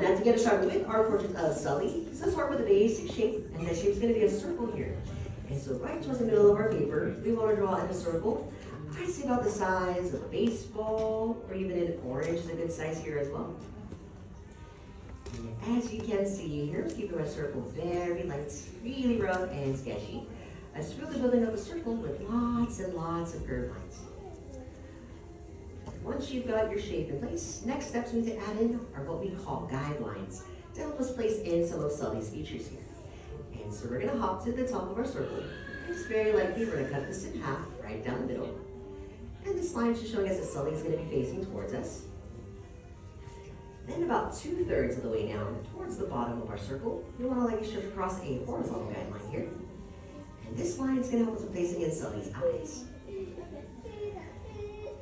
Now to get us started with our portrait of Sully, let's start with a basic shape, and that shape's going to be a circle here. And so right towards the middle of our paper, we want to draw in a circle. I'd say about the size of a baseball, or even an orange is a good size here as well. And as you can see here, keeping my circle very light, really rough and sketchy. I'm just really building up a circle with lots and lots of curved lines. Once you've got your shape in place, next steps we need to add in are what we call guidelines to help us place in some of Sully's features here. And so we're going to hop to the top of our circle, and just very lightly we're going to cut this in half right down the middle. And this line is just showing us that Sully is going to be facing towards us. Then about 2/3 of the way down towards the bottom of our circle, we want to lightly stretch across a horizontal guideline here. And this line is going to help us with placing in Sully's eyes.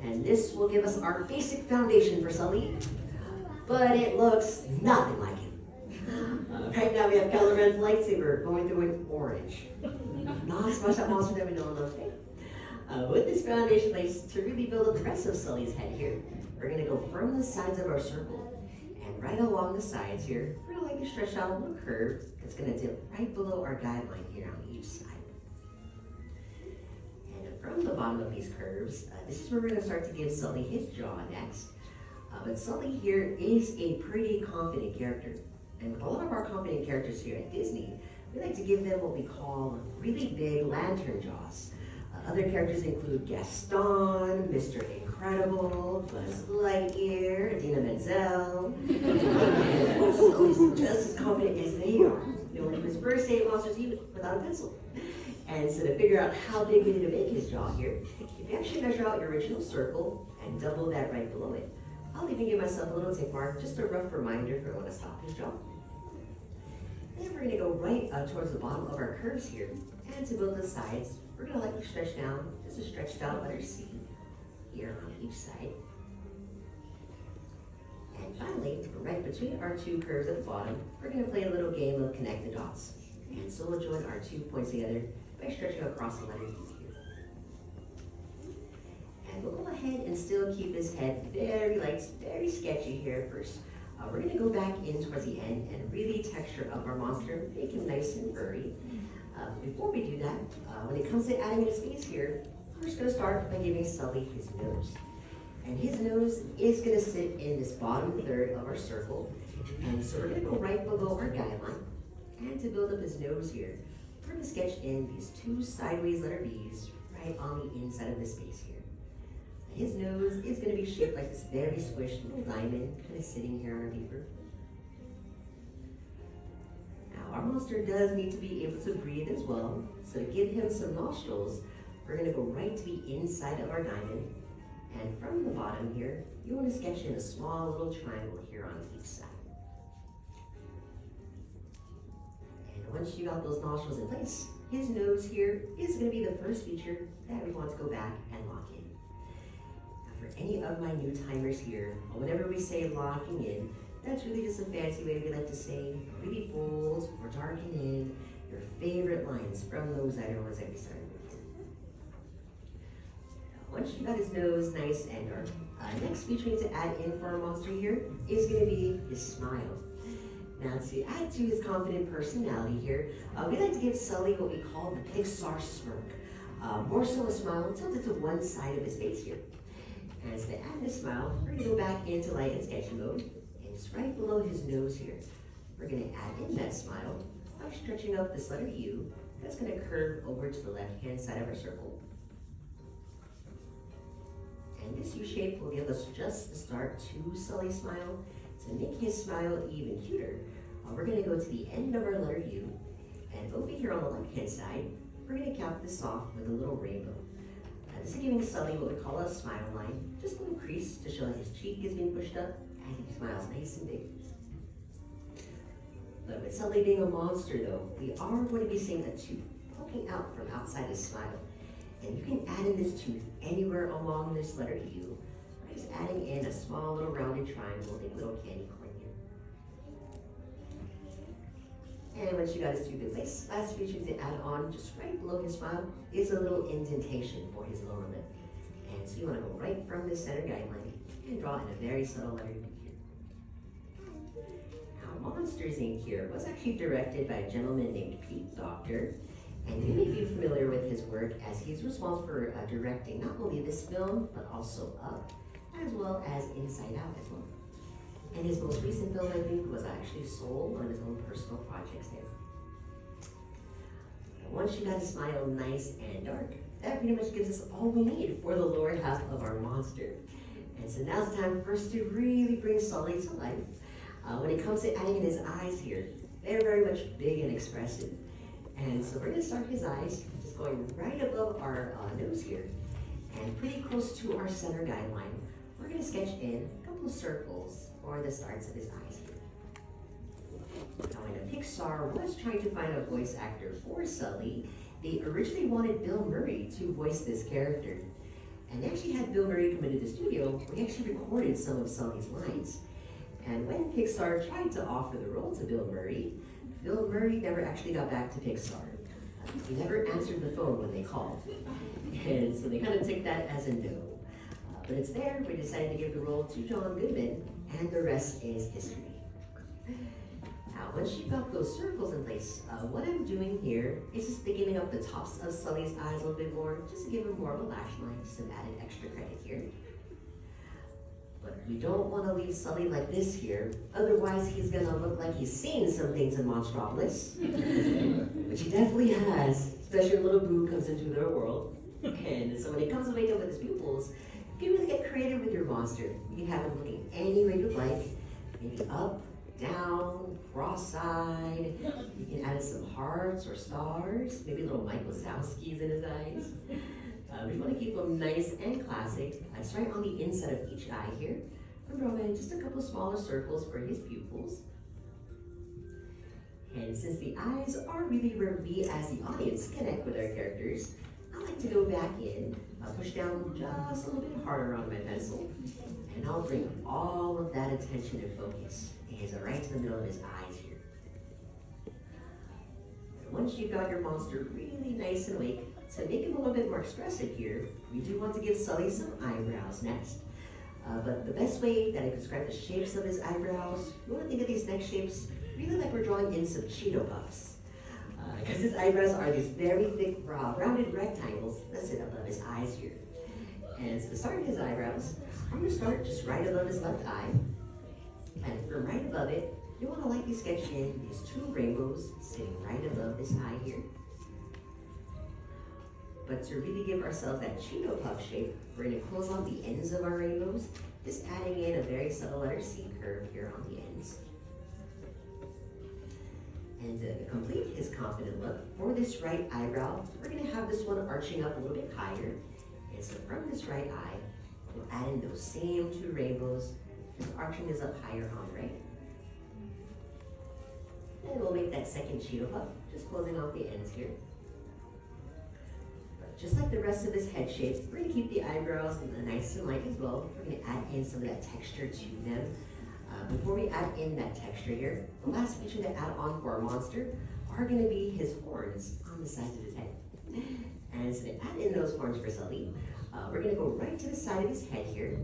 And this will give us our basic foundation for Sully, but it looks nothing like him. Right now we have Kylo Ren's lightsaber going through an orange. Not so much that monster that we know and love today. With this foundation place, to really build up the rest of Sully's head here, we're going to go from the sides of our circle, and right along the sides here, we're going to lightly stretch out a little curve that's going to dip right below our guideline here on each side. From the bottom of these curves, this is where we're going to start to give Sully his jaw next. But Sully here is a pretty confident character. And with a lot of our confident characters here at Disney, we like to give them what we call really big lantern jaws. Other characters include Gaston, Mr. Incredible, Buzz Lightyear, Idina Menzel. And Sully's just as confident as they are. You know, when he was first saving monsters even without a pencil. And so to figure out how big we need to make his jaw here, if you actually measure out your original circle and double that right below it, I'll even give myself a little tick mark, just a rough reminder for when to stop his jaw. Then we're going to go right towards the bottom of our curves here. And to build the sides, we're going to lightly stretch down, just a stretched out letter C here on each side. And finally, right between our two curves at the bottom, we're going to play a little game of connect the dots. And so we'll join our 2 points together by stretching across the letter D here. And we'll go ahead and still keep his head very light, very sketchy here at first. We're going to go back in towards the end and really texture up our monster, make him nice and furry. Before we do that, when it comes to adding in his face here, we're just going to start by giving Sully his nose. And his nose is going to sit in this bottom third of our circle. And so we're going to go right below our guideline. And to build up his nose here, we're going to sketch in these 2 sideways letter B's right on the inside of the space here. His nose is going to be shaped like this very squished little diamond kind of sitting here on our paper. Now our monster does need to be able to breathe as well, so to give him some nostrils, we're going to go right to the inside of our diamond. And from the bottom here, you want to sketch in a small little triangle here on each side. Once you got those nostrils in place, his nose here is going to be the first feature that we want to go back and lock in. Now for any of my new timers here, whenever we say locking in, that's really just a fancy way we like to say really bold or darken in your favorite lines from those items that we started with. Now, once you got his nose nice and dark, next feature we need to add in for our monster here is going to be his smile. Now to add to his confident personality here, we like to give Sully what we call the Pixar smirk. More so a smile tilted to one side of his face here. And so to add this smile, we're going to go back into light and sketchy mode. And just right below his nose here, we're going to add in that smile by stretching up this letter U. That's going to curve over to the left-hand side of our circle. And this U shape will give us just the start to Sully's smile. To make his smile even cuter, we're going to go to the end of our letter U, and over here on the left-hand side, we're going to cap this off with a little rainbow. This is giving Sully what we call a smile line, just a little crease to show that his cheek is being pushed up, and he smiles nice and big. But with Sully being a monster though, we are going to be seeing a tooth poking out from outside his smile. And you can add in this tooth anywhere along this letter U. Just adding in a small little rounded triangle and a little candy corn here. And once you got his tooth in place, last feature to add on just right below his smile is a little indentation for his lower lip. And so you want to go right from this center guideline and draw in a very subtle letter U here. Monsters Inc. here was actually directed by a gentleman named Pete Docter, and you may be familiar with his work as he's responsible for directing not only this film, but also Up, as well as Inside Out as well. And his most recent film, I think, was actually Soul, one of his own personal projects there. Once you got to smile nice and dark, that pretty much gives us all we need for the lower half of our monster. And so now's the time for us to really bring Sully to life. When it comes to adding in his eyes here, they're very much big and expressive. And so we're going to start his eyes, just going right above our nose here, and pretty close to our center guideline. We're going to sketch in a couple of circles for the starts of his eyes here. Now, when Pixar was trying to find a voice actor for Sully, they originally wanted Bill Murray to voice this character. And they actually had Bill Murray come into the studio where he actually recorded some of Sully's lines. And when Pixar tried to offer the role to Bill Murray never actually got back to Pixar. He never answered the phone when they called. And so they kind of took that as a no. But it's there, we decided to give the role to John Goodman, and the rest is history. Now, once you've got those circles in place, what I'm doing here is just thickening up the tops of Sully's eyes a little bit more, just to give him more of a lash line, just some added extra credit here. But we don't want to leave Sully like this here, otherwise he's gonna look like he's seen some things in Monstropolis, which he definitely has, especially when little Boo comes into their world. And so when he comes to wake up with his pupils, you can really get creative with your monster. You can have him looking any way you'd like, maybe up, down, cross-eyed. You can add some hearts or stars, maybe little Mike Wazowski's in his eyes. We want to keep them nice and classic. It's right on the inside of each eye here. I'm drawing just a couple of smaller circles for his pupils. And since the eyes are really where we as the audience connect with our characters, I like to go back in, push down just a little bit harder on my pencil, and I'll bring all of that attention and focus. Is right to the middle of his eyes here. And once you've got your monster really nice and awake, to make him a little bit more expressive here, we do want to give Sully some eyebrows next. But the best way that I can describe the shapes of his eyebrows, you want to think of these neck shapes really like we're drawing in some Cheeto Puffs. Because his eyebrows are these very thick, rounded rectangles that sit above his eyes here. And so to start his eyebrows, I'm going to start just right above his left eye. And from right above it, you want to lightly sketch in these two rainbows sitting right above this eye here. But to really give ourselves that Cheeto Puff shape, we're going to close on the ends of our rainbows, just adding in a very subtle letter C curve here on the ends. And to complete his confident look, for this right eyebrow, we're going to have this one arching up a little bit higher. And so from this right eye, we'll add in those same two rainbows, just arching this up higher on the right. And we'll make that second Cheeto Puff, just closing off the ends here. But just like the rest of his head shape, we're going to keep the eyebrows nice and light as well. We're going to add in some of that texture to them. Before we add in that texture here, the last feature to add on for our monster are going to be his horns on the sides of his head. And so to add in those horns for Sully, we're going to go right to the side of his head here.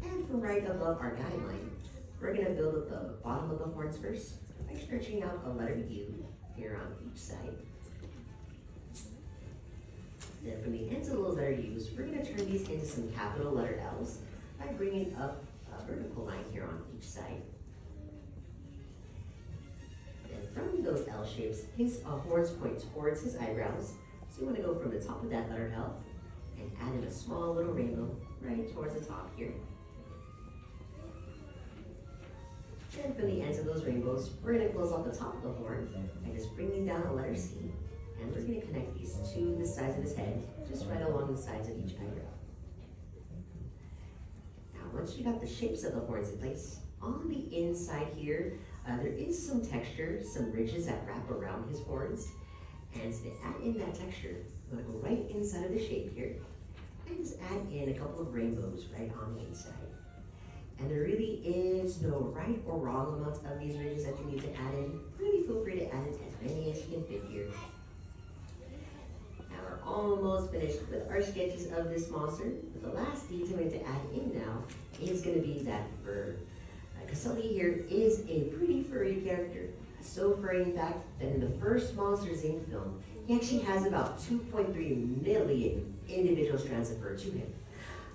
And from right above our guideline, we're going to build up the bottom of the horns first by stretching out a letter U here on each side. Then from the ends of those letter U's, we're going to turn these into some capital letter L's by bringing up a vertical line here on each side. Then from those L shapes, his horns point towards his eyebrows. So you want to go from the top of that letter L and add in a small little rainbow right towards the top here. And from the ends of those rainbows, we're going to close off the top of the horn by just bringing down a letter C. And we're going to connect these to the sides of his head, just right along the sides of each eyebrow. Now, once you got the shapes of the horns in place, on the inside here, there is some texture, some ridges that wrap around his horns. And to add in that texture, I'm going to go right inside of the shape here, and just add in a couple of rainbows right on the inside. And there really is no right or wrong amount of these ridges that you need to add in. Really feel free to add in as many as you can fit here. Now we're almost finished with our sketches of this monster. But the last detail we have to add in now is going to be that fur. Sully here is a pretty furry character. So far, in fact, that in the first Monsters Inc. film, he actually has about 2.3 million individual strands of fur to him.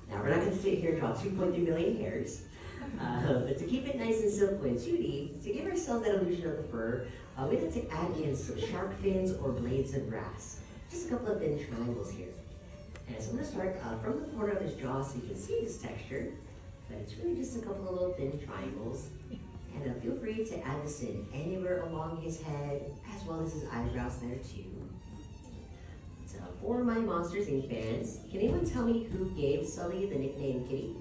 Now, we're not going to sit here and draw 2.3 million hairs, but to keep it nice and simple and 2D, to give ourselves that illusion of the fur, we like to add in some shark fins or blades of grass. Just a couple of thin triangles here. And so I'm going to start from the corner of his jaw so you can see this texture, but it's really just a couple of little thin triangles. And feel free to add this in anywhere along his head, as well as his eyebrows there too. So for my Monsters Inc. fans, can anyone tell me who gave Sully the nickname Kitty?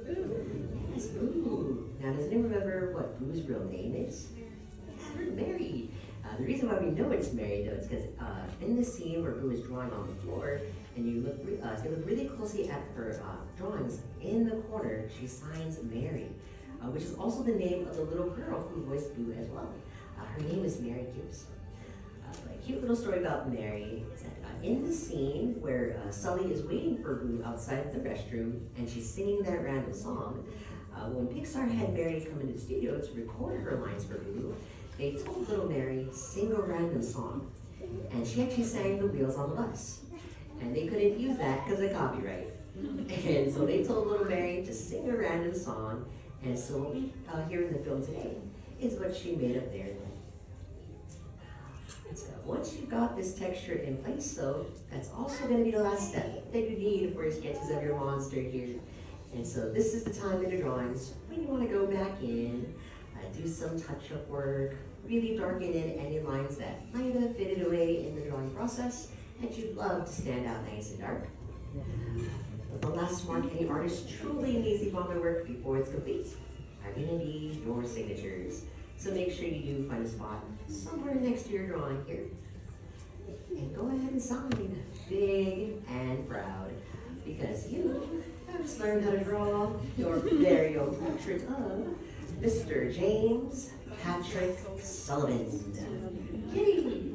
Boo. Yes, Boo. Now, does anyone remember what Boo's real name is? Yeah, Mary. The reason why we know it's Mary, though, is because in the scene where Boo is drawing on the floor, and you look really closely at her drawings, in the corner, she signs Mary, which is also the name of the little girl who voiced Boo as well. Her name is Mary Gibbs. A cute little story about Mary is that in the scene where Sully is waiting for Boo outside the restroom, and she's singing that random song, when Pixar had Mary come into the studio to record her lines for Boo, they told little Mary, sing a random song. And she actually sang The Wheels on the Bus. And they couldn't use that because of copyright. And so they told little Mary to sing a random song. And so what we hear in the film today is what she made up there. So once you've got this texture in place, so that's also going to be the last step that you need for your sketches of your monster here. And so this is the time in the drawings when you want to go back in, do some touch-up work, really darken in any lines that might have faded away in the drawing process that you'd love to stand out nice and dark. But the last mark any artist truly needs to leave on their work before it's complete are going to be your signatures. So make sure you do find a spot somewhere next to your drawing here. And go ahead and sign big and proud, because you have just learned how to draw your very own portrait of Mr. James Patrick Sullivan. Yay!